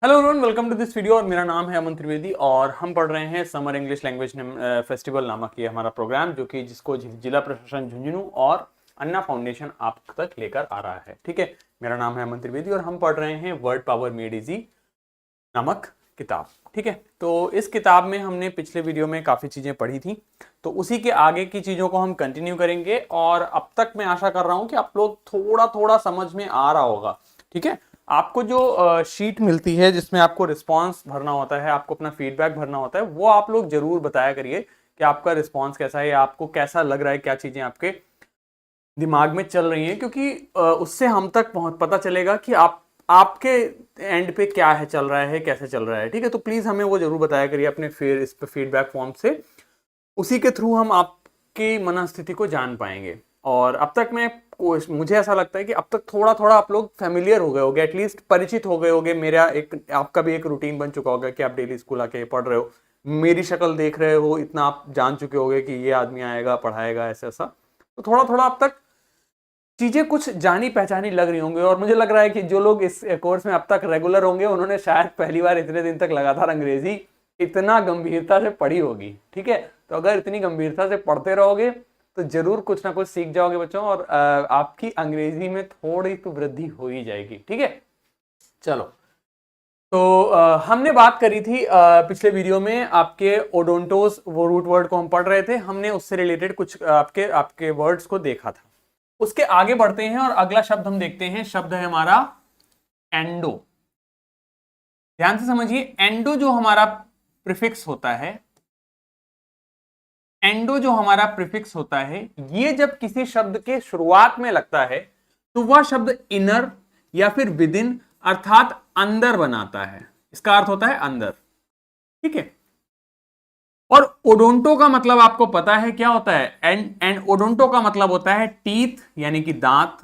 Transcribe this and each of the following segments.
Hello everyone, welcome to this video. और मेरा नाम है अमन त्रिवेदी और हम पढ़ रहे हैं समर इंग्लिश लैंग्वेज फेस्टिवल नामक ये हमारा प्रोग्राम, जो कि जिसको जिला प्रशासन झुंझुनू और अन्ना फाउंडेशन आप तक लेकर आ रहा है। ठीक है, मेरा नाम है अमन त्रिवेदी और हम पढ़ रहे हैं वर्ड पावर मेड इजी नामक किताब। ठीक है, तो इस किताब में हमने पिछले वीडियो में काफ़ी चीज़ें पढ़ी थी, तो उसी के आगे की चीज़ों को हम कंटिन्यू करेंगे। और अब तक मैं आशा कर रहा हूँ कि आप लोग थोड़ा थोड़ा समझ में आ रहा होगा। ठीक है, आपको जो शीट मिलती है जिसमें आपको रिस्पांस भरना होता है, आपको अपना फीडबैक भरना होता है, वो आप लोग जरूर बताया करिए कि आपका रिस्पांस कैसा है, आपको कैसा लग रहा है, क्या चीज़ें आपके दिमाग में चल रही हैं, क्योंकि उससे हम तक पता चलेगा कि आपके एंड पे क्या है, चल रहा है, कैसे चल रहा है। ठीक है, तो प्लीज़ हमें वो जरूर बताया करिए अपने इस पे फीडबैक फॉर्म से। उसी के थ्रू हम आपकी मनस्थिति को जान पाएंगे। और अब तक मुझे ऐसा लगता है कि अब तक थोड़ा थोड़ा आप लोग फेमिलियर हो गए होगे, एटलीस्ट परिचित हो गए होगे। मेरा आपका भी एक रूटीन बन चुका होगा कि आप डेली स्कूल आके पढ़ रहे हो, मेरी शक्ल देख रहे हो, इतना आप जान चुके होगे कि ये आदमी आएगा, पढ़ाएगा, ऐसा ऐसा। तो थोड़ा थोड़ा अब तक चीजें कुछ जानी पहचानी लग रही होंगी। और मुझे लग रहा है कि जो लोग इस कोर्स में अब तक रेगुलर होंगे, उन्होंने शायद पहली बार इतने दिन तक लगातार अंग्रेजी इतना गंभीरता से पढ़ी होगी। ठीक है, तो अगर इतनी गंभीरता से पढ़ते रहोगे तो जरूर कुछ ना कुछ सीख जाओगे बच्चों, और आपकी अंग्रेजी में थोड़ी तो वृद्धि हो ही जाएगी। ठीक है, चलो। तो हमने बात करी थी पिछले वीडियो में, आपके ओडोंटोस, वो रूट वर्ड को हम पढ़ रहे थे, हमने उससे रिलेटेड कुछ आपके वर्ड्स को देखा था। उसके आगे बढ़ते हैं और अगला शब्द हम देखते हैं। शब्द है हमारा एंडो। ध्यान से समझिए, एंडो जो हमारा प्रीफिक्स होता है, एंडो जो हमारा प्रीफिक्स होता है, ये जब किसी शब्द के शुरुआत में लगता है तो वह शब्द इनर या फिर विद इन अर्थात अंदर बनाता है। इसका अर्थ होता है अंदर। ठीक है, और ओडोंटो का मतलब आपको पता है क्या होता है। एंड ओडोंटो का मतलब होता है टीथ, यानी कि दांत।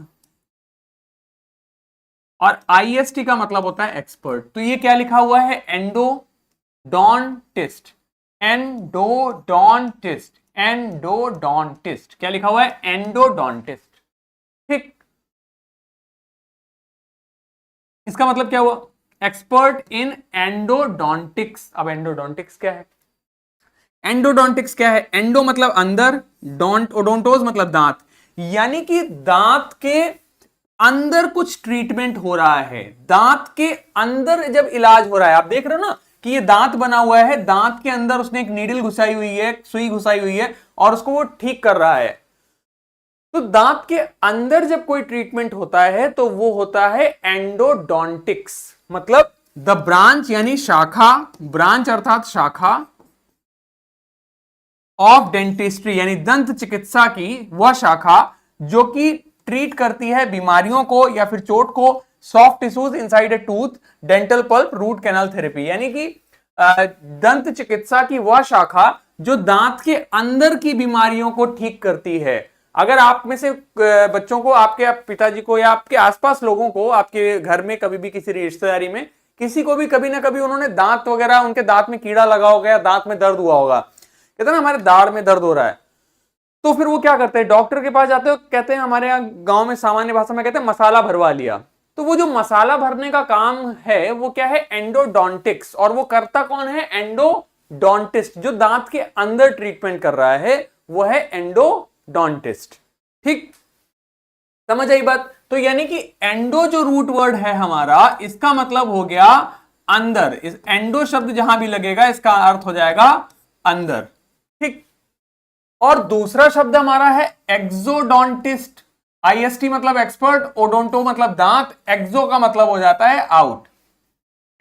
और आईएसटी का मतलब होता है एक्सपर्ट। तो ये क्या लिखा हुआ है, एंडोडोंटिस्ट। एंडोडोंटिस्ट, एंडोडोंटिस्ट क्या लिखा हुआ है, एंडोडोंटिस्ट। ठीक, इसका मतलब क्या हुआ, एक्सपर्ट इन एंडोडोंटिक्स। अब एंडोडोंटिक्स क्या है, एंडोडोंटिक्स क्या है, एंडो मतलब अंदर, डोंट ओडोंटोस मतलब दांत, यानी कि दांत के अंदर कुछ ट्रीटमेंट हो रहा है। दांत के अंदर जब इलाज हो रहा है, आप देख रहे हो ना कि ये दांत बना हुआ है, दांत के अंदर उसने एक नीडल घुसाई हुई है, सुई घुसाई हुई है, और उसको वो ठीक कर रहा है। तो दांत के अंदर जब कोई ट्रीटमेंट होता है तो वो होता है एंडोडोंटिक्स। मतलब द ब्रांच यानी शाखा, ब्रांच अर्थात शाखा, ऑफ डेंटिस्ट्री यानी दंत चिकित्सा की वह शाखा जो कि ट्रीट करती है बीमारियों को या फिर चोट को, soft tissues inside a tooth, dental pulp, root canal therapy, यानी कि दंत चिकित्सा की वह शाखा जो दांत के अंदर की बीमारियों को ठीक करती है। अगर आप में से बच्चों को, आपके पिताजी को या आपके आसपास लोगों को, आपके घर में कभी भी किसी रिश्तेदारी में किसी को भी कभी ना कभी उन्होंने दांत वगैरह, उनके दांत में कीड़ा लगा होगा या दांत में दर्द हुआ होगा, कहते ना हमारे दाढ़ में दर्द हो रहा है, तो फिर वो क्या करते हैं, डॉक्टर के पास जाते हो, कहते हैं हमारे यहाँ गांव में सामान्य भाषा में कहते हैं मसाला भरवा लिया। तो वो जो मसाला भरने का काम है वो क्या है, एंडोडोंटिक्स। और वो करता कौन है, एंडोडोंटिस्ट। जो दांत के अंदर ट्रीटमेंट कर रहा है वो है एंडोडोंटिस्ट। ठीक, समझ आई बात। तो यानी कि एंडो जो रूट वर्ड है हमारा, इसका मतलब हो गया अंदर। इस एंडो शब्द जहां भी लगेगा इसका अर्थ हो जाएगा अंदर। ठीक, और दूसरा शब्द हमारा है एक्सोडोंटिस्ट। आईएसटी मतलब एक्सपर्ट, ओडोंटो मतलब दांत, एक्सो का मतलब हो जाता है आउट।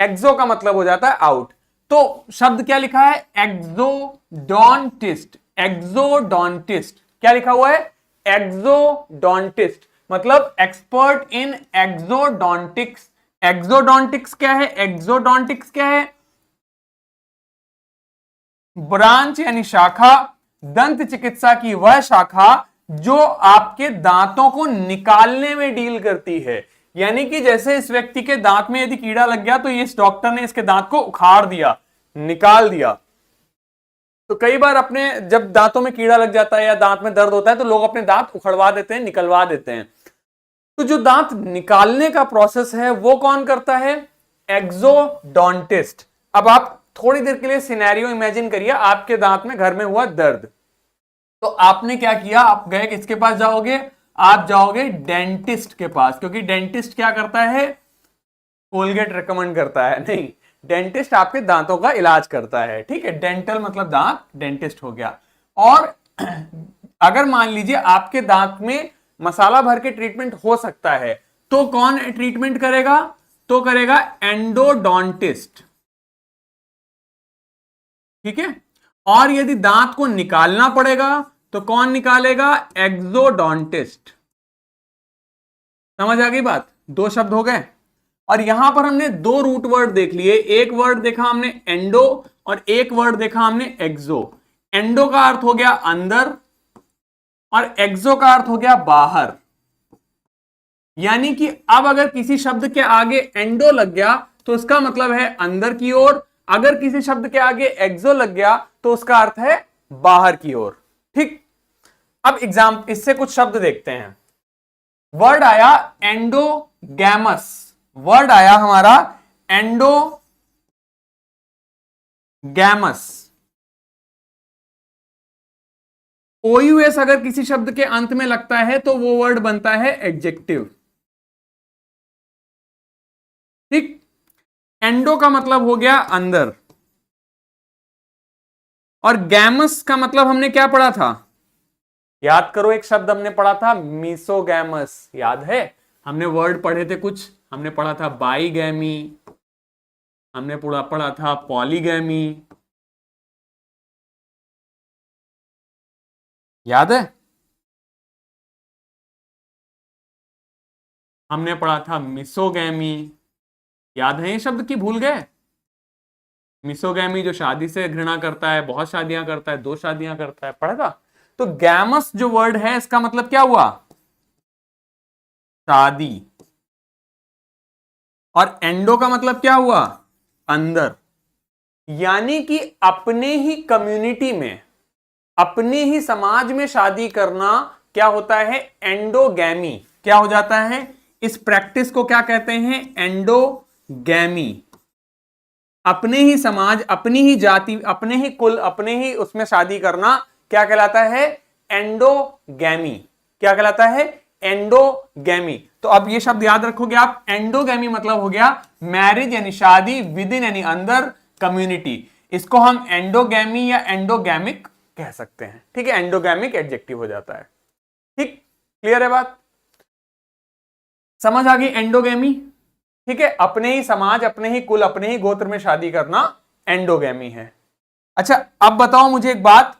एक्सो का मतलब हो जाता है आउट। तो शब्द क्या लिखा है, एक्सोडोंटिस्ट। एक्सोडोंटिस्ट क्या लिखा हुआ है, एक्सोडोंटिस्ट मतलब एक्सपर्ट इन एक्सोडोंटिक्स। एक्सोडोंटिक्स क्या है, एक्सोडोंटिक्स क्या है, ब्रांच यानी शाखा, दंत चिकित्सा की वह शाखा जो आपके दांतों को निकालने में डील करती है। यानी कि जैसे इस व्यक्ति के दांत में यदि कीड़ा लग गया तो इस डॉक्टर ने इसके दांत को उखाड़ दिया, निकाल दिया। तो कई बार अपने जब दांतों में कीड़ा लग जाता है या दांत में दर्द होता है तो लोग अपने दांत उखड़वा देते हैं, निकलवा देते हैं। तो जो दांत निकालने का प्रोसेस है वो कौन करता है, एक्सोडोंटिस्ट। अब आप थोड़ी देर के लिए सिनेरियो इमेजिन करिए, आपके दांत में घर में हुआ दर्द, तो आपने क्या किया, आप गए किसके पास जाओगे, आप जाओगे डेंटिस्ट के पास, क्योंकि डेंटिस्ट क्या करता है, कोलगेट रिकमेंड करता है, नहीं, डेंटिस्ट आपके दांतों का इलाज करता है, ठीक है, डेंटल मतलब दांत, डेंटिस्ट हो गया। और अगर मान लीजिए आपके दांत में मसाला भर के ट्रीटमेंट हो सकता है, तो कौन ट्रीटमेंट करेगा, तो करेगा एंडोडोंटिस्ट, ठीक है। और यदि दांत को निकालना पड़ेगा तो कौन निकालेगा, एक्सोडोंटिस्ट। समझ आ गई बात, दो शब्द हो गए। और यहां पर हमने दो रूट वर्ड देख लिए, एक वर्ड देखा हमने एंडो और एक वर्ड देखा हमने एक्सो। एंडो का अर्थ हो गया अंदर और एक्सो का अर्थ हो गया बाहर। यानी कि अब अगर किसी शब्द के आगे एंडो लग गया तो उसका मतलब है अंदर की ओर, अगर किसी शब्द के आगे एक्सो लग गया तो उसका अर्थ है बाहर की ओर, ठीक। अब इससे कुछ शब्द देखते हैं। वर्ड आया एंडोगैमस, वर्ड आया हमारा एंडोगैमस। OUS अगर किसी शब्द के अंत में लगता है तो वो वर्ड बनता है एडजेक्टिव, ठीक। एंडो का मतलब हो गया अंदर, और गैमस का मतलब हमने क्या पढ़ा था, याद करो, एक शब्द हमने पढ़ा था मीसोगैमस, याद है, हमने वर्ड पढ़े थे कुछ, हमने पढ़ा था बाईगैमी, हमने पढ़ा था पॉलीगैमी, याद है, हमने पढ़ा था मिसोगैमी, याद है ये शब्द की भूल गए। मिसोगैमी जो शादी से घृणा करता है, बहुत शादियां करता है, 2 शादियां करता है, पढ़ा था। तो गैमस जो वर्ड है इसका मतलब क्या हुआ, शादी। और एंडो का मतलब क्या हुआ, अंदर। यानी कि अपने ही कम्युनिटी में, अपने ही समाज में शादी करना क्या होता है, एंडोगैमी। क्या हो जाता है, इस प्रैक्टिस को क्या कहते हैं, एंडोगैमी। अपने ही समाज, अपनी ही जाति, अपने ही कुल, अपने ही उसमें शादी करना क्या कहलाता है, एंडोगैमी। क्या कहलाता है, एंडोगैमी। तो अब ये शब्द याद रखोगे आप, एंडोगैमी मतलब हो गया मैरिज यानी शादी विद इन यानी अंदर कम्युनिटी। इसको हम एंडोगैमी या एंडोगैमिक कह सकते हैं, ठीक है, एंडोगैमिक एडजेक्टिव हो जाता है, ठीक। क्लियर है बात, समझ आ गई, एंडोगैमी, ठीक है, अपने ही समाज, अपने ही कुल, अपने ही गोत्र में शादी करना एंडोगैमी है। अच्छा अब बताओ मुझे एक बात,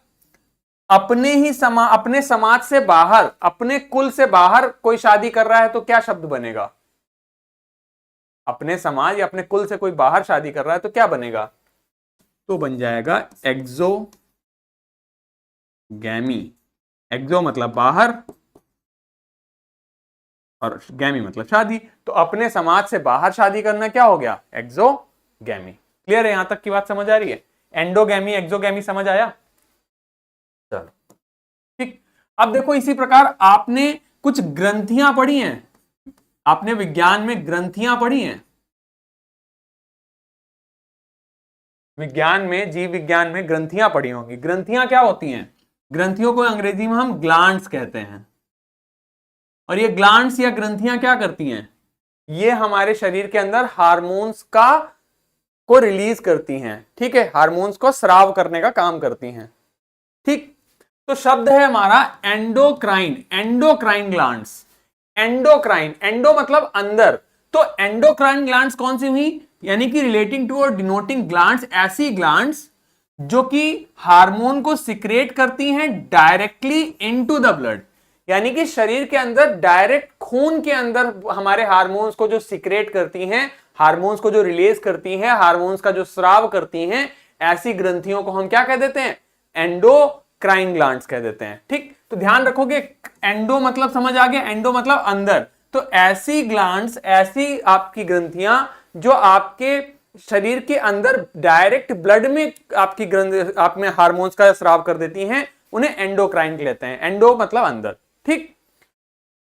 अपने समाज से बाहर, अपने कुल से बाहर कोई शादी कर रहा है तो क्या शब्द बनेगा, अपने समाज या अपने कुल से कोई बाहर शादी कर रहा है तो क्या बनेगा, तो बन जाएगा एक्सोगैमी। एक्सो मतलब बाहर और गैमी मतलब शादी, तो अपने समाज से बाहर शादी करना क्या हो गया, एक्सोगैमी। क्लियर है, यहां तक की बात समझ आ रही है, एंडोगैमी एक्सोगैमी समझ आया, चलो ठीक। अब देखो इसी प्रकार आपने कुछ ग्रंथियां पढ़ी हैं, आपने विज्ञान में ग्रंथियां पढ़ी हैं, विज्ञान में, जीव विज्ञान में ग्रंथियां पढ़ी होंगी। ग्रंथियां क्या होती हैं, ग्रंथियों को अंग्रेजी में हम ग्लैंड्स कहते हैं। और ये ग्लैंड्स या ग्रंथियां क्या करती हैं, ये हमारे शरीर के अंदर हार्मोन्स को रिलीज करती हैं, ठीक है, हार्मोन्स को स्राव करने का काम करती हैं, ठीक। तो शब्द है हमारा endocrine, endocrine glands. Endocrine, endo मतलब अंदर, तो एंडोक्राइन ग्लैंड्स कौन सी हुई, यानी कि रिलेटिंग टू और डिनोटिंग ग्लैंड्स, ऐसी ग्लैंड्स जो कि हार्मोन को सिक्रेट करती हैं डायरेक्टली इनटू द ब्लड, यानी कि शरीर के अंदर डायरेक्ट खून के अंदर हमारे हार्मोन्स को जो सिक्रेट करती हैं, हार्मोन्स को जो रिलीज करती हैं, हार्मोन्स का जो स्राव करती हैं, ऐसी ग्रंथियों को हम क्या कह देते हैं, एंडोक्राइन ग्लैंड्स कह देते हैं, ठीक। तो ध्यान रखोगे, एंडो मतलब समझ आ गया, एंडो मतलब अंदर, तो ऐसी ग्लैंड्स, ऐसी आपकी ग्रंथियां जो आपके शरीर के अंदर डायरेक्ट ब्लड में आपकी ग्रंथ, आप में हार्मोन्स का स्राव कर देती हैं, उन्हें एंडोक्राइन कहते हैं। एंडो मतलब अंदर, ठीक।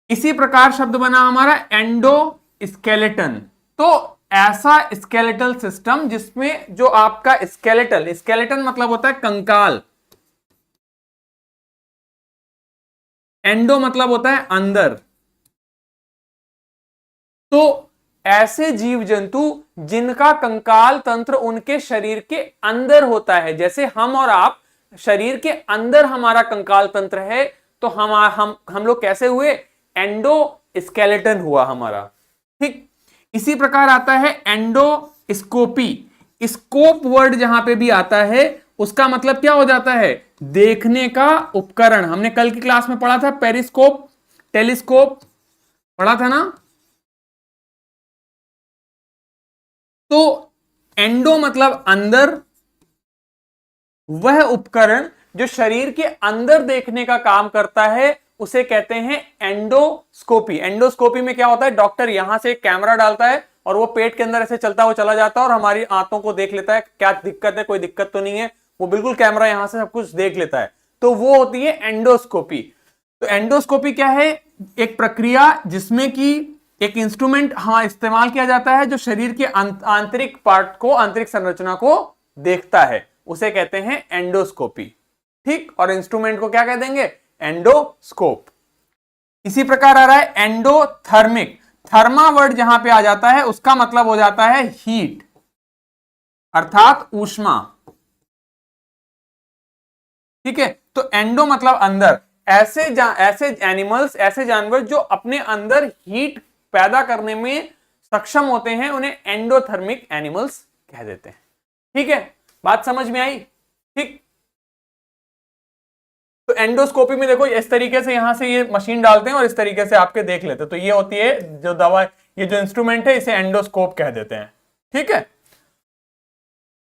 इसी प्रकार शब्द बना हमारा एंडोस्केलेटन। तो ऐसा स्केलेटल सिस्टम जिसमें जो आपका स्केलेटन मतलब होता है कंकाल, एंडो मतलब होता है अंदर। तो ऐसे जीव जंतु जिनका कंकाल तंत्र उनके शरीर के अंदर होता है, जैसे हम और आप, शरीर के अंदर हमारा कंकाल तंत्र है, तो हम लोग कैसे हुए? एंडो स्केलेटन हुआ हमारा। ठीक, इसी प्रकार आता है एंडोस्कोपी। स्कोप वर्ड जहां पे भी आता है उसका मतलब क्या हो जाता है? देखने का उपकरण। हमने कल की क्लास में पढ़ा था पेरिस्कोप, टेलीस्कोप पढ़ा था ना। तो एंडो मतलब अंदर, वह उपकरण जो शरीर के अंदर देखने का काम करता है उसे कहते हैं एंडोस्कोपी। एंडोस्कोपी में क्या होता है? डॉक्टर यहां से एक कैमरा डालता है और वो पेट के अंदर ऐसे चलता हुआ चला जाता है और हमारी आंतों को देख लेता है, क्या दिक्कत है, कोई दिक्कत तो नहीं है। वो बिल्कुल कैमरा यहां से सब कुछ देख लेता है, तो वो होती है एंडोस्कोपी। तो एंडोस्कोपी क्या है? एक प्रक्रिया जिसमें कि एक इंस्ट्रूमेंट इस्तेमाल किया जाता है जो शरीर के आंतरिक पार्ट को, आंतरिक संरचना को देखता है, उसे कहते हैं एंडोस्कोपी। ठीक, और इंस्ट्रूमेंट को क्या कह देंगे? एंडोस्कोप। इसी प्रकार आ रहा है एंडोथर्मिक। थर्मा वर्ड जहां पे आ जाता है उसका मतलब हो जाता है हीट, अर्थात ऊष्मा। ठीक है, तो एंडो मतलब अंदर। ऐसे एनिमल्स, ऐसे जानवर जो अपने अंदर हीट पैदा करने में सक्षम होते हैं उन्हें एंडोथर्मिक एनिमल्स कह देते हैं। ठीक है, बात समझ में आई? ठीक, तो एंडोस्कोपी में देखो इस तरीके से यहां से ये मशीन डालते हैं और इस तरीके से आपके देख लेते हैं। तो ये होती है जो दवा, ये जो इंस्ट्रूमेंट है इसे एंडोस्कोप कह देते हैं। ठीक है,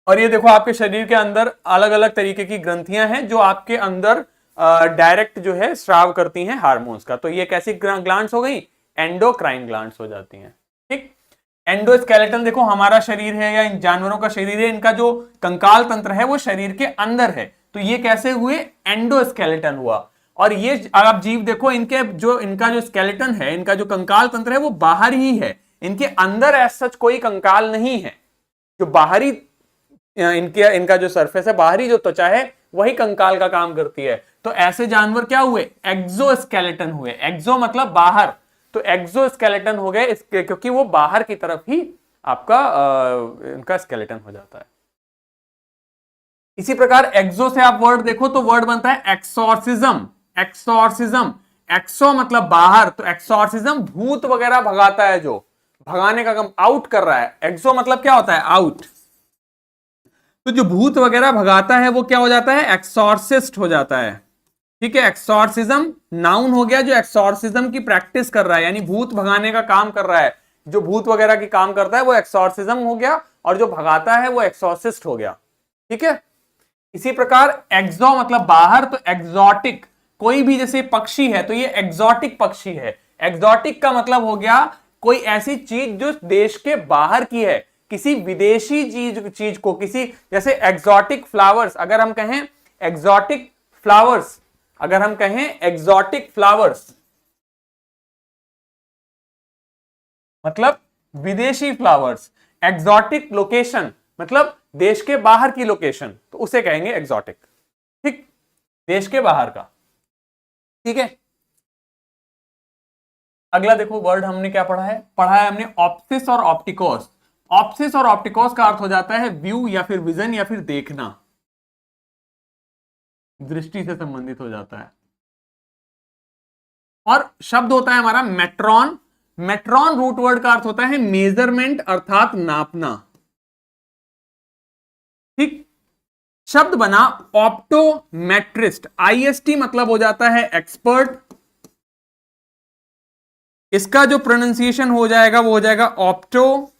और ये देखो आपके शरीर के अंदर अलग अलग तरीके की ग्रंथियां हैं जो आपके अंदर डायरेक्ट जो है स्राव करती हैं हार्मोन्स का। तो ये कैसी ग्लैंड्स हो गई? एंडोक्राइन ग्लैंड्स हो जाती हैं। ठीक, एंडोस्केलेटन देखो हमारा शरीर है या इन जानवरों का शरीर है, इनका जो कंकाल तंत्र है वो शरीर के अंदर है, तो ये कैसे हुए? एंडोस्केलेटन हुआ। और ये आप जीव देखो, इनका जो स्केलेटन है, इनका जो कंकाल तंत्र है वो बाहर ही है, इनके अंदर एज सच कोई कंकाल नहीं है। जो बाहरी इनका जो सरफेस है, बाहरी जो त्वचा है, वही कंकाल का काम करती है। तो ऐसे जानवर क्या हुए? एक्सोस्केलेटन हुए। एक्सो मतलब बाहर, तो एक्सोस्केलेटन हो गए इसके, क्योंकि वो बाहर की तरफ ही आपका इनका स्केलेटन हो जाता है। इसी प्रकार एक्सो से आप वर्ड देखो तो वर्ड बनता है एक्सोर्सिज्म। एक्सोर्सिज्म, एक्सो मतलब बाहर, तो एक्सोर्सिज्म भूत वगैरह भगाता है, जो भगाने का काम, आउट कर रहा है। एक्सो मतलब क्या होता है? आउट। तो जो भूत वगैरह भगाता है वो क्या हो जाता है? एक्सोर्सिस्ट हो जाता है। ठीक है, एक्सोर्सिज्म नाउन हो गया, जो एक्सोर्सिज्म की प्रैक्टिस कर रहा है, यानी भूत भगाने का काम कर रहा है। जो भूत वगैरह की काम करता है वो एक्सोर्सिज्म हो गया, और जो भगाता है वो एक्सोर्सिस्ट हो गया। ठीक है, इसी प्रकार एक्सो मतलब बाहर, तो एक्सोटिक, कोई भी जैसे पक्षी है तो ये एक्सोटिक पक्षी है। एक्सोटिक का मतलब हो गया कोई ऐसी चीज जो देश के बाहर की है, किसी विदेशी चीज को, किसी जैसे एक्सोटिक फ्लावर्स, अगर हम कहें एक्सोटिक फ्लावर्स, अगर हम कहें एक्सोटिक फ्लावर्स मतलब विदेशी फ्लावर्स। एक्सोटिक लोकेशन मतलब देश के बाहर की लोकेशन, तो उसे कहेंगे एक्सोटिक। ठीक, देश के बाहर का। ठीक है, अगला देखो वर्ड हमने क्या पढ़ा है? पढ़ा है हमने ऑप्सिस और ऑप्टिकोस। ऑप्सिस और ऑप्टिकोस का अर्थ हो जाता है व्यू या फिर विजन या फिर देखना, दृष्टि से संबंधित हो जाता है। और शब्द होता है हमारा मेट्रॉन। मेट्रॉन रूट वर्ड का अर्थ होता है मेजरमेंट अर्थात नापना। ठीक, शब्द बना ऑप्टोमेट्रिस्ट। आईएसटी मतलब हो जाता है एक्सपर्ट। इसका जो प्रोनाउंसिएशन हो जाएगा वो हो जाएगा ऑप्टोमेट्रिस्ट।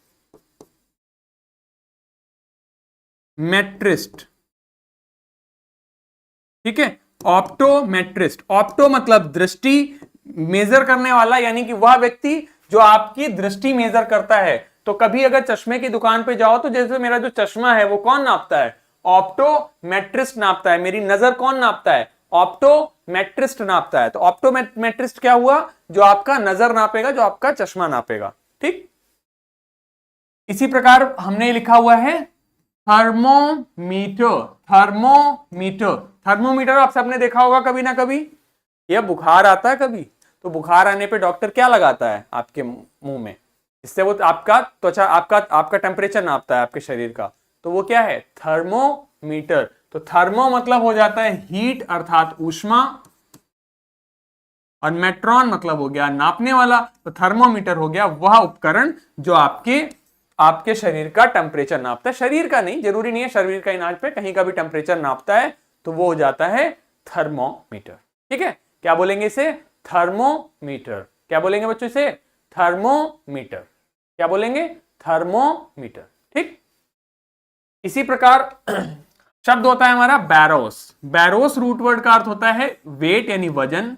ठीक है, ऑप्टोमेट्रिस्ट। ऑप्टो मतलब दृष्टि, मेजर करने वाला, यानी कि वह व्यक्ति जो आपकी दृष्टि मेजर करता है। तो कभी अगर चश्मे की दुकान पे जाओ तो जैसे मेरा जो चश्मा है वो कौन नापता है? ऑप्टोमेट्रिस्ट नापता है। मेरी नजर कौन नापता है? ऑप्टोमेट्रिस्ट नापता है। तो ऑप्टोमेट्रिस्ट क्या हुआ? जो आपका नजर नापेगा, जो आपका चश्मा नापेगा। ठीक, इसी प्रकार हमने लिखा हुआ है थर्मोमीटर। थर्मोमीटर, थर्मोमीटर आप सबने देखा होगा कभी ना कभी। यह बुखार आता है कभी, तो बुखार आने पे डॉक्टर क्या लगाता है आपके मुंह में, इससे वो आपका त्वचा, आपका टेम्परेचर नापता है आपके शरीर का, तो वो क्या है, थर्मोमीटर। तो थर्मो मतलब हो जाता है हीट अर्थात ऊष्मा, और मेट्रॉन मतलब हो गया नापने वाला। तो थर्मोमीटर हो गया वह उपकरण जो आपके शरीर का टेम्परेचर नापता है। शरीर का नहीं, जरूरी नहीं है शरीर का ही नाप पे, कहीं का भी टेम्परेचर नापता है तो वो हो जाता है थर्मोमीटर। ठीक है, क्या बोलेंगे इसे, थर्मोमीटर। क्या बोलेंगे बच्चों इसे, थर्मोमीटर। क्या बोलेंगे, थर्मोमीटर। ठीक, इसी प्रकार शब्द होता है हमारा बैरोस। बैरोस रूट वर्ड का अर्थ होता है वेट यानी वजन,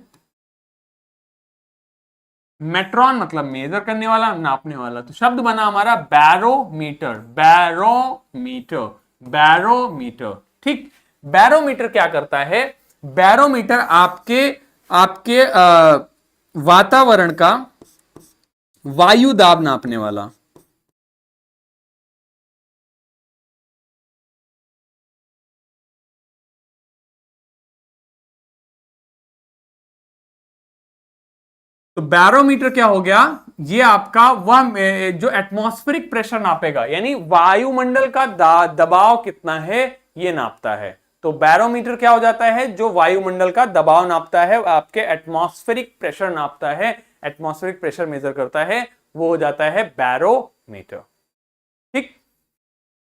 मेट्रॉन मतलब मेजर करने वाला, नापने वाला। तो शब्द बना हमारा बैरोमीटर। Barometer, barometer. ठीक, बैरोमीटर क्या करता है, बैरोमीटर आपके आपके वातावरण का वायु दाब नापने वाला। तो बैरोमीटर क्या हो गया, ये आपका वह जो एटमॉस्फेरिक प्रेशर नापेगा, यानी वायुमंडल का दबाव कितना है ये नापता है। तो बैरोमीटर क्या हो जाता है, जो वायुमंडल का दबाव नापता है, आपके एटमॉस्फेरिक प्रेशर नापता है, एटमॉस्फेरिक प्रेशर मेजर करता है, वो हो जाता है बैरोमीटर। ठीक,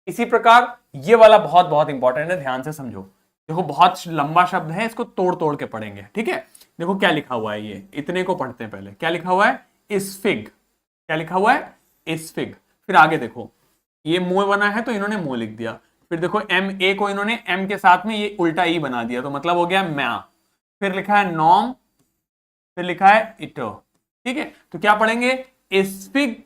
इसी प्रकार ये वाला बहुत बहुत इंपॉर्टेंट है, ध्यान से समझो। देखो बहुत लंबा शब्द है, इसको तोड़ तोड़ के पढ़ेंगे। ठीक है, देखो क्या लिखा हुआ है, ये इतने को पढ़ते हैं पहले। क्या लिखा हुआ है, इस्फिग। क्या लिखा हुआ है, इस्फिग। फिर आगे देखो, ये मुंह बना है तो इन्होंने मुंह लिख दिया। फिर देखो एम ए को इन्होंने एम के साथ में ये उल्टा ई बना दिया, तो मतलब हो गया म्या। फिर लिखा है नॉम, फिर लिखा है इटो। ठीक है, तो क्या पढ़ेंगे, इस्फिग,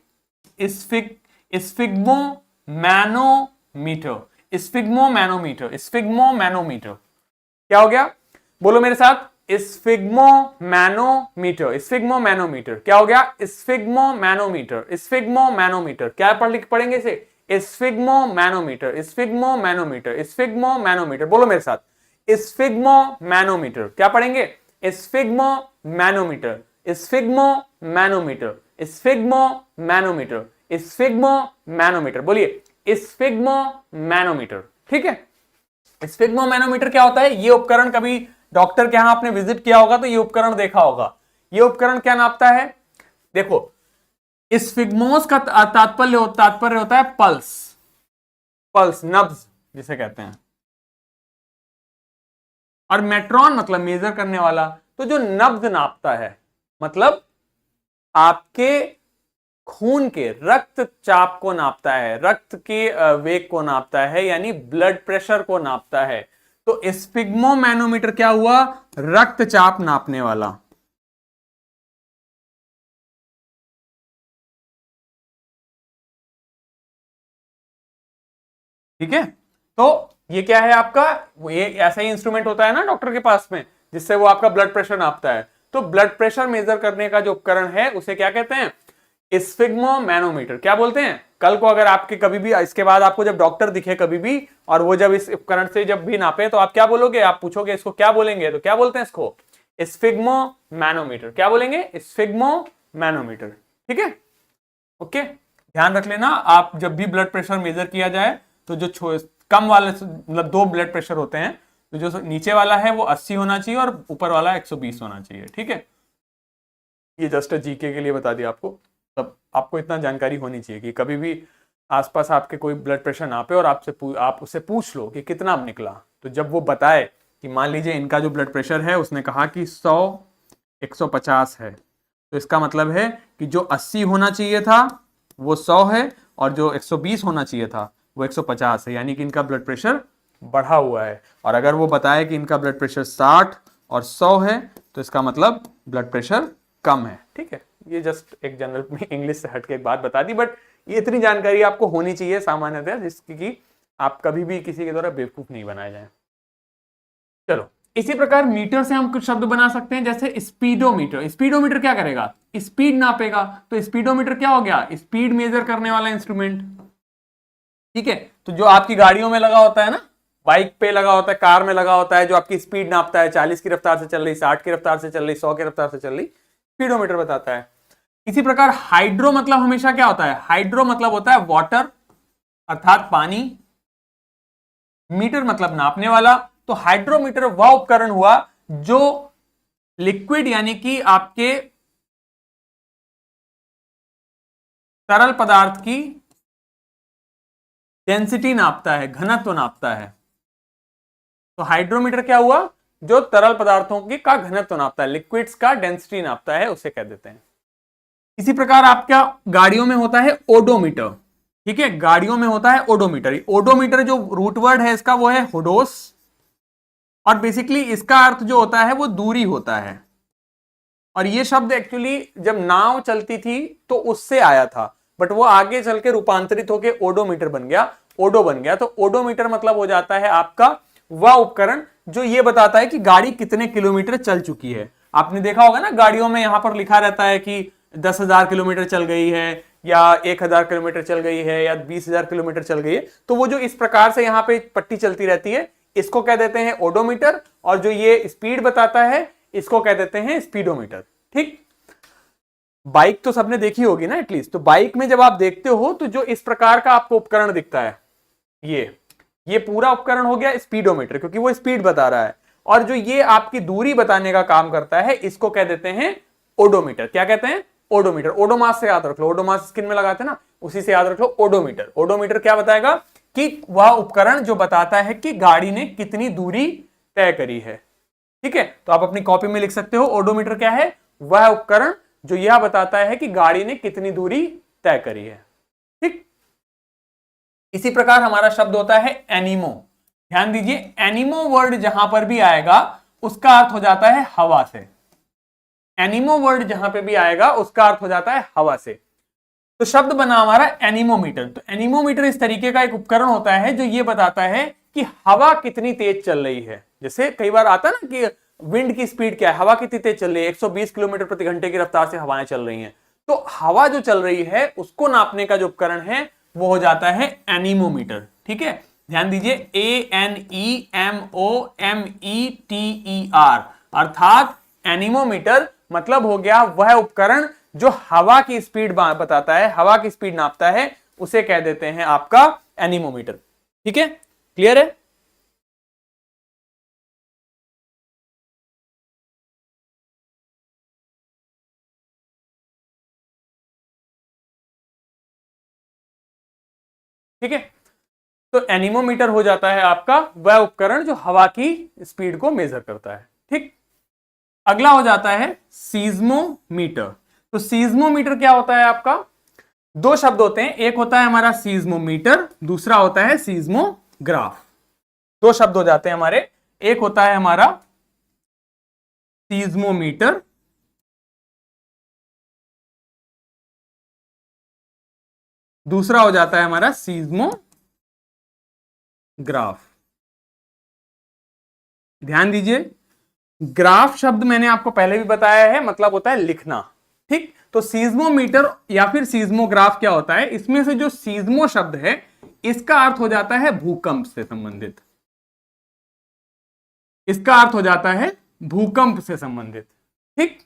इस्फिग, sphygmomanometer, sphygmomanometer, sphygmomanometer. क्या हो गया, बोलो मेरे साथ, स्फिग्मो मैनोमीटर, स्फिग्मो मैनोमीटर। क्या हो गया, स्फिग्मो मैनोमीटर, स्फिग्मो मैनोमीटर। क्या पढ़ेंगे इसे, sphygmo manometer, sphygmomanometer, sphygmo manometer. बोलो मेरे साथ, स्फिग्मो मैनोमीटर। क्या पढ़ेंगे, sphygmo manometer, sphygmomanometer, sphygmomanometer, sphygmo manometer. बोलिए, स्फिग्मो मैनोमीटर। ठीक है, स्फिग्मो मैनोमीटर क्या होता है, ये उपकरण कभी डॉक्टर के यहां आपने विजिट किया होगा तो ये उपकरण देखा होगा। ये उपकरण क्या नापता है, देखो, स्फिग्मोस का तात्पर्य होता है पल्स, पल्स नब्ज जिसे कहते हैं, और मेट्रॉन मतलब मेजर करने वाला। तो जो नब्ज नापता है, मतलब आपके खून के रक्तचाप को नापता है, रक्त के वेग को नापता है, यानी ब्लड प्रेशर को नापता है। तो स्फिग्मो मैनोमीटर क्या हुआ, रक्तचाप नापने वाला। ठीक है, तो ये क्या है आपका, ये ऐसा ही इंस्ट्रूमेंट होता है ना डॉक्टर के पास में, जिससे वो आपका ब्लड प्रेशर नापता है। तो ब्लड प्रेशर मेजर करने का जो उपकरण है उसे क्या कहते हैं, स्फिग्मो मैनोमीटर। क्या बोलते हैं, कल को अगर आपके कभी भी, इसके बाद आपको जब डॉक्टर दिखे कभी भी, और वो जब इस उपकरण से जब भी नापे, तो आप क्या बोलोगे, आप पूछोगे इसको क्या बोलेंगे, तो क्या बोलते हैं इसको, स्फिग्मो मैनोमीटर। क्या बोलेंगे, स्फिग्मो मैनोमीटर। ठीक है, ओके, ध्यान रख लेना, आप जब भी ब्लड प्रेशर मेजर किया जाए तो जो कम वाले, मतलब दो ब्लड प्रेशर होते हैं, तो जो नीचे वाला है वो 80 होना चाहिए और ऊपर वाला 120 होना चाहिए। ठीक है, ये जस्ट जीके के लिए बता दिया आपको, तब आपको इतना जानकारी होनी चाहिए कि कभी भी आसपास आपके कोई ब्लड प्रेशर नापे और आप उससे पूछ लो कि कितना निकला, तो जब वो बताए कि मान लीजिए इनका जो ब्लड प्रेशर है उसने कहा कि 100 150 है, तो इसका मतलब है कि जो 80 होना चाहिए था वो 100 है, और जो 120 होना चाहिए था वो 150 है, यानी कि इनका ब्लड प्रेशर बढ़ा हुआ है। और अगर वो बताए कि इनका ब्लड प्रेशर 60 और 100 है, तो इसका मतलब ब्लड प्रेशर कम है। ठीक है, ये जस्ट एक जनरल इंग्लिश से हटके एक बात बता दी, बट ये इतनी जानकारी आपको होनी चाहिए सामान्यतः, जिसकी कि आप कभी भी किसी के द्वारा बेवकूफ नहीं बनाए जाए। चलो, इसी प्रकार मीटर से हम कुछ शब्द बना सकते हैं, जैसे स्पीडोमीटर। स्पीडोमीटर क्या करेगा? स्पीड नापेगा। तो स्पीडोमीटर क्या हो गया? स्पीड मेजर करने वाला इंस्ट्रूमेंट। ठीक है, तो जो आपकी गाड़ियों में लगा होता है ना, बाइक पे लगा होता है, कार में लगा होता है, जो आपकी स्पीड नापता है, 40 की रफ्तार से चल रही, 60 की रफ्तार से चल रही, 100 की रफ्तार से चल रही, स्पीडोमीटर बताता है। इसी प्रकार हाइड्रो मतलब हमेशा क्या होता है? हाइड्रो मतलब होता है वाटर, अर्थात पानी। मीटर मतलब नापने वाला। तो हाइड्रोमीटर वह उपकरण हुआ जो लिक्विड यानी कि आपके तरल पदार्थ की डेंसिटी नापता है, घनत्व नापता है। तो हाइड्रोमीटर क्या हुआ? जो तरल पदार्थों की का घनत्व नापता है, लिक्विड्स का डेंसिटी नापता है, उसे कह देते हैं। इसी प्रकार आपका गाड़ियों में होता है ओडोमीटर। ठीक है, गाड़ियों में होता है ओडोमीटर। ओडोमीटर जो रूट वर्ड है इसका वो है होडोस, और बेसिकली इसका अर्थ जो होता है वो दूरी होता है। और ये शब्द एक्चुअली जब नाव चलती थी तो उससे आया था, बट वो आगे चल के रूपांतरित होकर ओडोमीटर बन गया, ओडो बन गया। तो ओडोमीटर मतलब हो जाता है आपका वह उपकरण जो ये बताता है कि गाड़ी कितने किलोमीटर चल चुकी है। आपने देखा होगा ना, गाड़ियों में यहां पर लिखा रहता है कि 10,000 किलोमीटर चल गई है, या 1,000 किलोमीटर चल गई है, या 20,000 किलोमीटर चल गई है। तो वो जो इस प्रकार से यहां पे पट्टी चलती रहती है, इसको कह देते हैं ओडोमीटर। और जो ये स्पीड बताता है, इसको कह देते हैं स्पीडोमीटर। ठीक, बाइक तो सबने देखी होगी ना एटलीस्ट। तो बाइक में जब आप देखते हो तो जो इस प्रकार का आपको उपकरण दिखता है, ये पूरा उपकरण हो गया स्पीडोमीटर, क्योंकि वो स्पीड बता रहा है। और जो ये आपकी दूरी बताने का काम करता है, इसको कह देते हैं ओडोमीटर। क्या कहते हैं? ओडोमीटर। ओडोमास से याद रख लो, ओडोमास स्किन में लगाते हैं ना, उसी से याद रख लो ओडोमीटर। ओडोमीटर क्या बताएगा? कि वह उपकरण जो बताता है कि गाड़ी ने कितनी दूरी तय करी है। ठीक है, तो आप अपनी कॉपी में लिख सकते हो, ओडोमीटर क्या है? वह उपकरण जो यह बताता है कि गाड़ी ने कितनी दूरी तय करी है। ठीक, इसी प्रकार हमारा शब्द होता है एनिमो। ध्यान दीजिए, एनिमो वर्ड जहां पर भी आएगा उसका अर्थ हो जाता है हवा से। एनिमो वर्ड जहां पे भी आएगा उसका अर्थ हो जाता है हवा से। तो शब्द बना हमारा एनीमोमीटर। तो एनीमोमीटर इस तरीके का एक उपकरण होता है जो ये बताता है कि हवा कितनी तेज चल रही है। जैसे कई बार आता ना कि विंड की स्पीड क्या है, हवा कितनी तेज चल रही है, 120 किलोमीटर प्रति घंटे की रफ्तार से हवाएं चल रही हैं। तो हवा जो चल रही है उसको नापने का जो उपकरण है वो हो जाता है एनीमोमीटर। ठीक है, ध्यान दीजिए, ANEMOMETER, अर्थात एनीमोमीटर मतलब हो गया वह उपकरण जो हवा की स्पीड बताता है, हवा की स्पीड नापता है, उसे कह देते हैं आपका एनीमोमीटर। ठीक है, क्लियर है? ठीक है, तो एनीमोमीटर हो जाता है आपका वह उपकरण जो हवा की स्पीड को मेजर करता है। ठीक, अगला हो जाता है सीज्मोमीटर। तो सीज्मोमीटर क्या होता है आपका? दो शब्द होते हैं, एक होता है हमारा सीज्मोमीटर, दूसरा होता है सीज्मोग्राफ। दो शब्द हो जाते हैं हमारे, एक होता है हमारा सीज्मोमीटर, दूसरा हो जाता है हमारा सीज्मोग्राफ। ध्यान दीजिए, ग्राफ शब्द मैंने आपको पहले भी बताया है, मतलब होता है लिखना। ठीक, तो सीज्मोमीटर या फिर सीज्मोग्राफ क्या होता है? इसमें से जो सीज्मो शब्द है इसका अर्थ हो जाता है भूकंप से संबंधित। इसका अर्थ हो जाता है भूकंप से संबंधित। ठीक,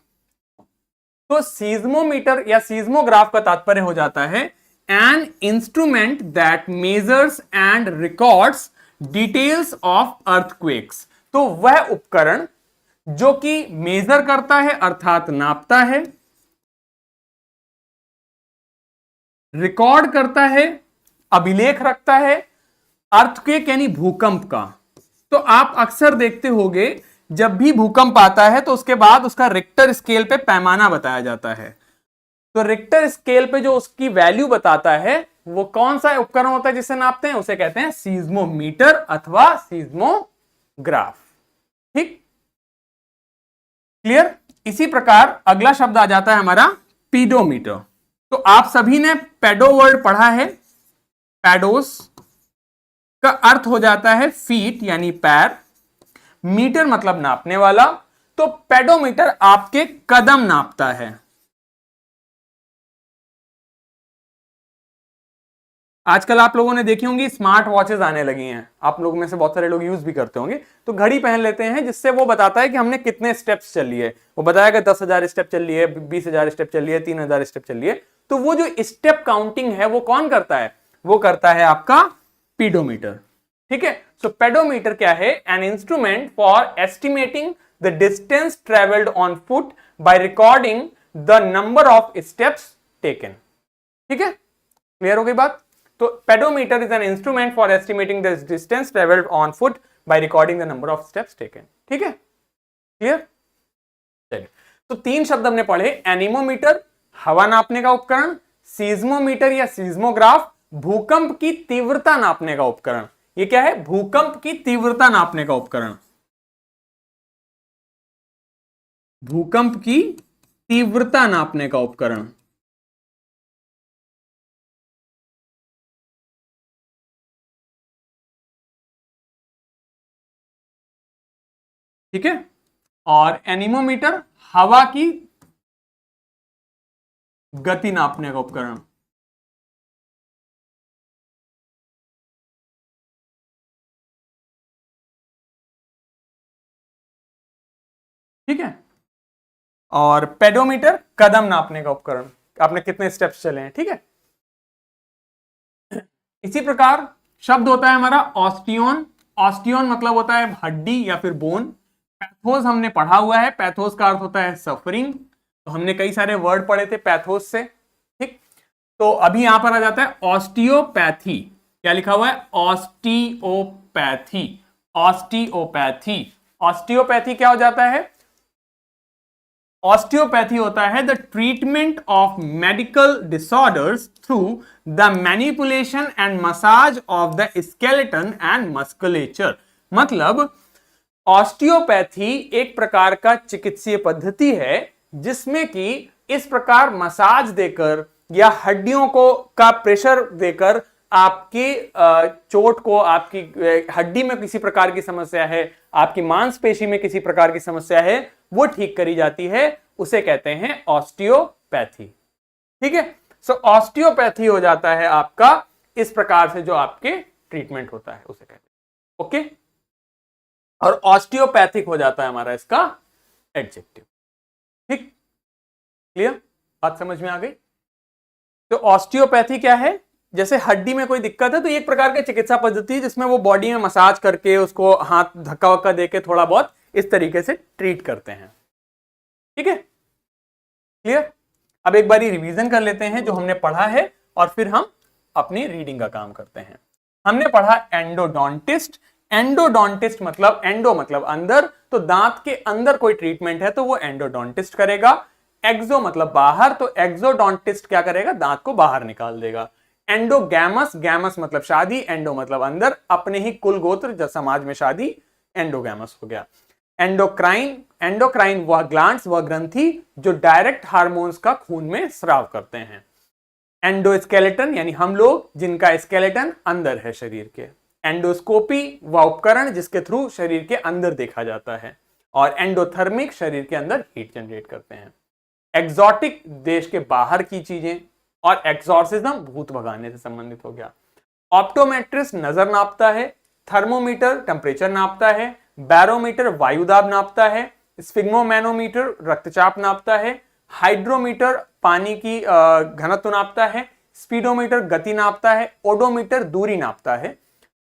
तो सीज्मोमीटर या सीज्मोग्राफ का तात्पर्य हो जाता है an instrument that measures and records details of earthquakes. तो वह उपकरण जो कि मेजर करता है अर्थात नापता है, रिकॉर्ड करता है, अभिलेख रखता है अर्थक्वेक यानी भूकंप का। तो आप अक्सर देखते होंगे जब भी भूकंप आता है तो उसके बाद उसका रिक्टर स्केल पे पैमाना बताया जाता है। तो रिक्टर स्केल पे जो उसकी वैल्यू बताता है वो कौन सा उपकरण होता है जिसे नापते हैं, उसे कहते हैं सीज्मोमीटर अथवा सीज्मोग्राफ। ठीक, क्लियर? इसी प्रकार अगला शब्द आ जाता है हमारा पीडोमीटर। तो आप सभी ने पेडो वर्ड पढ़ा है। पैडोस का अर्थ हो जाता है फीट यानी पैर। मीटर मतलब नापने वाला, तो पेडोमीटर आपके कदम नापता है। आजकल आप लोगों ने देखी होंगी स्मार्ट वॉचेस आने लगी हैं, आप लोगों में से बहुत सारे लोग यूज भी करते होंगे। तो घड़ी पहन लेते हैं जिससे वो बताता है कि हमने कितने स्टेप्स चल लिए। वो बताएगा 10,000 स्टेप चल लिए, 20,000 स्टेप चल लिए, 3,000 स्टेप चल लिए। तो वो जो स्टेप काउंटिंग है वो कौन करता है? वो करता है आपका पीडोमीटर। ठीक है, सो पेडोमीटर क्या है? An instrument for estimating the distance travelled on foot by recording the number of steps taken. ठीक है, क्लियर हो गई बात? तो pedometer is an instrument for estimating the distance travelled on foot by recording the number of steps taken. ठीक है, clear? चलिए, तो 3 शब्द हमने पढ़े, एनीमोमीटर हवा नापने का उपकरण, सीज्मोमीटर या सीज्मोग्राफ भूकंप की तीव्रता नापने का उपकरण। ये क्या है? भूकंप की तीव्रता नापने का उपकरण। भूकंप की तीव्रता नापने का उपकरण। ठीक है, और एनीमोमीटर हवा की गति नापने का उपकरण। ठीक है, और पेडोमीटर कदम नापने का उपकरण, आपने कितने स्टेप्स चले हैं। ठीक है, इसी प्रकार शब्द होता है हमारा ऑस्टियोन। ऑस्टियोन मतलब होता है हड्डी या फिर बोन। पैथोस हमने पढ़ा हुआ है, पैथोस का अर्थ होता है सफरिंग। तो हमने कई सारे वर्ड पढ़े थे पैथोस से। ठीक, तो अभी यहां पर आ जाता है ऑस्टियोपैथी। क्या लिखा हुआ है? ऑस्टियोपैथी। ऑस्टियोपैथी, ऑस्टियोपैथी क्या हो जाता है? ऑस्टियोपैथी होता है the treatment of medical disorders through the manipulation and massage of the skeleton and musculature. मतलब ऑस्टियोपैथी एक प्रकार का चिकित्सीय पद्धति है जिसमें कि इस प्रकार मसाज देकर या हड्डियों को का प्रेशर देकर आपकी चोट को, आपकी हड्डी में किसी प्रकार की समस्या है, आपकी मांसपेशी में किसी प्रकार की समस्या है, वो ठीक करी जाती है। उसे कहते हैं ऑस्टियोपैथी। ठीक है, सो ऑस्टियोपैथी हो जाता है आपका इस प्रकार से जो आपके ट्रीटमेंट होता है उसे कहते हैं। ओके, और ऑस्टियोपैथिक हो जाता है हमारा इसका एडजेक्टिव। ठीक, क्लियर? बात समझ में आ गई? तो ऑस्टियोपैथी क्या है? जैसे हड्डी में कोई दिक्कत है तो एक प्रकार की चिकित्सा पद्धति जिसमें वो बॉडी में मसाज करके उसको हाथ धक्का वक्का देके थोड़ा बहुत इस तरीके से ट्रीट करते हैं। ठीक है, क्लियर? अब एक बारी रिवीजन कर लेते हैं जो हमने पढ़ा है और फिर हम अपनी रीडिंग का काम करते हैं। हमने पढ़ा एंडोडोंटिस्ट। एंडोडोंटिस्ट मतलब एंडो मतलब अंदर, तो दांत के अंदर कोई ट्रीटमेंट है तो वो एंडोडोंटिस्ट करेगा। एक्सो मतलब बाहर, तो एक्सोडोंटिस्ट क्या करेगा? दांत को बाहर निकाल देगा। एंडोगैमस, गैमस मतलब शादी, एंडो मतलब अंदर, अपने ही कुल गोत्र समाज में शादी, एंडोगैमस हो गया। एंडोक्राइन, एंडोक्राइन वह ग्लैंड्स, वह ग्रंथि जो डायरेक्ट हार्मोन्स का खून में स्राव करते हैं। एंडोस्केलेटन यानी हम लोग जिनका स्केलेटन अंदर है शरीर के। एंडोस्कोपी वह उपकरण जिसके थ्रू शरीर के अंदर देखा जाता है। और एंडोथर्मिक शरीर के अंदर हीट जनरेट करते हैं। एक्सोटिक देश के बाहर की चीजें, और एक्सोर्सिज्म भूत भगाने से संबंधित हो गया। ऑप्टोमेट्रिस्ट नजर नापता है। थर्मोमीटर टेम्परेचर नापता है। बैरोमीटर वायुदाब नापता है। स्फिग्मोमैनोमीटर रक्तचाप नापता है। हाइड्रोमीटर पानी की घनत्व नापता है। स्पीडोमीटर गति नापता है। ओडोमीटर दूरी नापता है।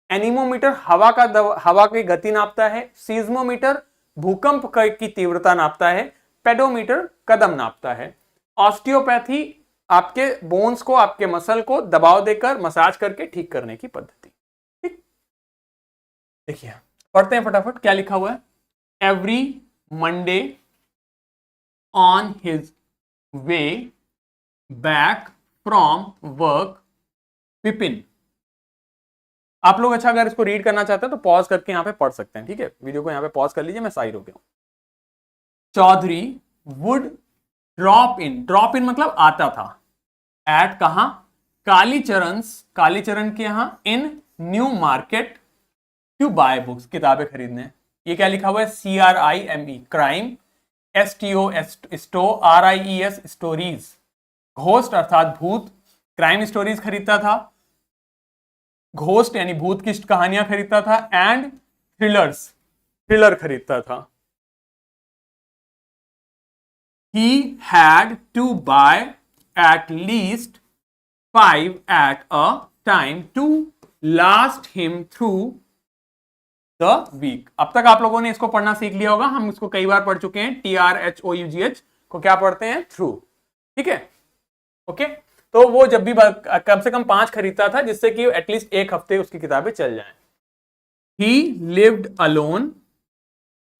एनीमोमीटर हवा की गति नापता है। सीज्मोमीटर भूकंप की तीव्रता नापता है। पेडोमीटर कदम नापता है। ऑस्टियोपैथी आपके बोन्स को, आपके मसल को दबाव देकर मसाज करके ठीक करने की पद्धति। ठीक, देखिए पढ़ते हैं फटाफट क्या लिखा हुआ है। Every Monday on his way back from work Vipin. आप लोग अच्छा अगर इसको रीड करना चाहते हैं तो पॉज करके यहां पे पढ़ सकते हैं। ठीक है, वीडियो को यहां पे पॉज कर लीजिए, मैं साइड हो गया हूं। Chaudhary would drop in, drop in मतलब आता था, एट कहां? कालीचरण के यहां, in new market to buy books, किताबें खरीदने। ये क्या लिखा हुआ है, CRIME, क्राइम, STO स्टो, RIES स्टोरीज, घोस्ट अर्थात भूत, क्राइम स्टोरीज खरीदता था, घोस्ट यानी भूत की कहानियां खरीदता था, एंड थ्रिलर्स, थ्रिलर खरीदता था। He had to buy at least 5 at a time to last him through the week। अब तक आप लोगों ने इसको पढ़ना सीख लिया होगा, हम इसको कई बार पढ़ चुके हैं। TRHOUGH को क्या पढ़ते हैं, थ्रू, ठीक है, ओके। तो वो जब भी कम से कम 5 खरीदता था जिससे कि एटलीस्ट एक हफ्ते उसकी किताबें चल जाएं। He lived alone,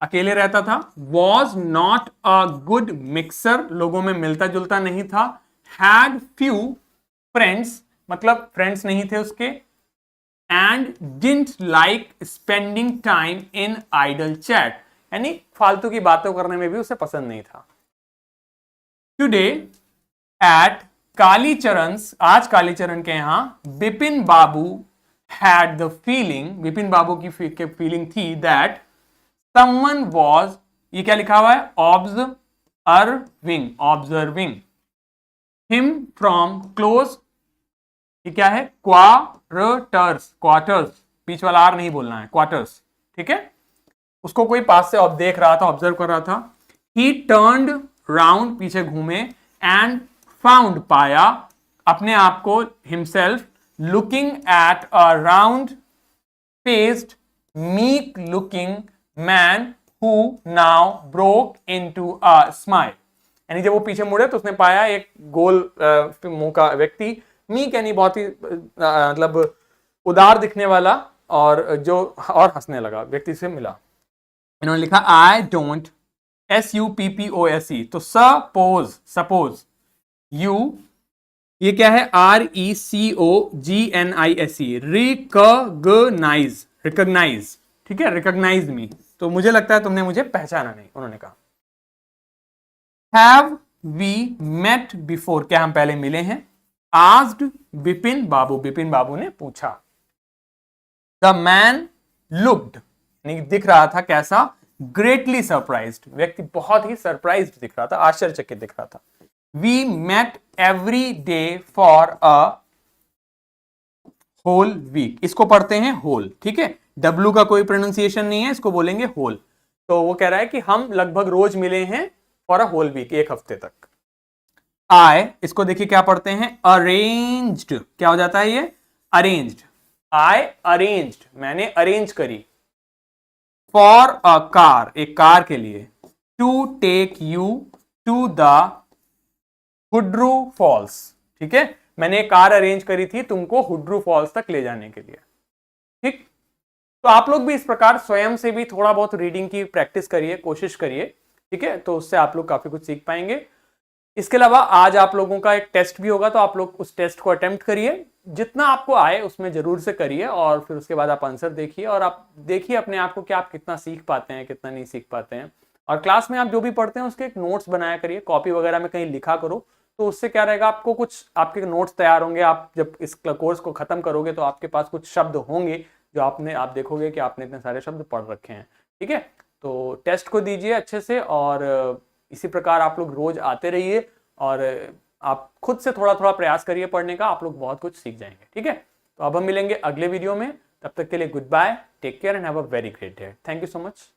अकेले रहता था। Was not a good mixer, लोगों में मिलता जुलता नहीं था। Had few friends, मतलब फ्रेंड्स नहीं थे उसके। And didn't like spending time in idle chat, यानी फालतू की बातों करने में भी उसे पसंद नहीं था। Today at कालीचरण's, आज कालीचरण के यहां, बिपिन बाबू had the feeling, बिपिन बाबू की फीलिंग थी that someone was, ये क्या लिखा हुआ है, observing him from close, ये क्या है, क्वार्टर्स, बीच वाला आर नहीं बोलना है, क्वार्टर्स, ठीक है। उसको कोई पास से देख रहा था, ऑब्जर्व कर रहा था। He turned round, पीछे घूमे, and found, पाया अपने आप को, himself looking at a round faced meek looking man who now broke into a smile, यानी जब वो पीछे मुड़े तो उसने पाया एक गोल मुंह का व्यक्ति, मीक यानी बहुत ही मतलब उदार दिखने वाला, और जो और हंसने लगा, व्यक्ति से मिला। इन्होंने लिखा आई डोंट, SUPPOSE, तो सपोज यू, ये क्या है, RECOGNISE, रिकॉग्नाइज, ठीक है, रिकॉग्नाइज मी, तो मुझे लगता है तुमने मुझे पहचाना नहीं, उन्होंने कहा। हैव वी मेट बिफोर, क्या हम पहले मिले हैं। आस्क्ड बिपिन बाबू ने पूछा। द मैन लुक्ड, दिख रहा था कैसा, ग्रेटली सरप्राइज्ड, व्यक्ति बहुत ही सरप्राइज्ड दिख रहा था, आश्चर्यचकित दिख रहा था। We met every day for a whole week, इसको पढ़ते हैं होल, ठीक है, W का कोई प्रोनाउंसिएशन नहीं है, इसको बोलेंगे होल। तो वो कह रहा है कि हम लगभग रोज मिले हैं फॉर अ होल वीक, एक हफ्ते तक। आई, इसको देखिए क्या पढ़ते हैं, अरेंज्ड, क्या हो जाता है ये, अरेंज्ड। आई अरेंज्ड, मैंने अरेंज करी। फॉर अ कार, एक कार के लिए। To take you to the Hundru falls, ठीक है, मैंने कार अरेंज करी थी तुमको हुड्रू फॉल्स तक ले जाने के लिए, ठीक। तो आप लोग भी इस प्रकार स्वयं से भी थोड़ा बहुत रीडिंग की प्रैक्टिस करिए, कोशिश करिए, ठीक है, तो उससे आप लोग काफी कुछ सीख पाएंगे। इसके अलावा आज आप लोगों का एक टेस्ट भी होगा, तो आप लोग उस टेस्ट को अटेम्प्ट करिए, जितना आपको आए उसमें जरूर से करिए, और फिर उसके बाद आप आंसर देखिए, और आप देखिए अपने आप को कि आप कितना सीख पाते हैं, कितना नहीं सीख पाते हैं। और क्लास में आप जो भी पढ़ते हैं उसके एक नोट्स बनाया करिए, कॉपी वगैरह में कहीं लिखा करो, तो उससे क्या रहेगा, आपको कुछ आपके नोट्स तैयार होंगे। आप जब इस कोर्स को खत्म करोगे तो आपके पास कुछ शब्द होंगे जो आप देखोगे कि आपने इतने सारे शब्द पढ़ रखे हैं, ठीक है। तो टेस्ट को दीजिए अच्छे से, और इसी प्रकार आप लोग रोज आते रहिए, और आप खुद से थोड़ा थोड़ा प्रयास करिए पढ़ने का, आप लोग बहुत कुछ सीख जाएंगे, ठीक है। तो अब हम मिलेंगे अगले वीडियो में, तब तक के लिए goodbye, take care and have a very great day. Thank you so much.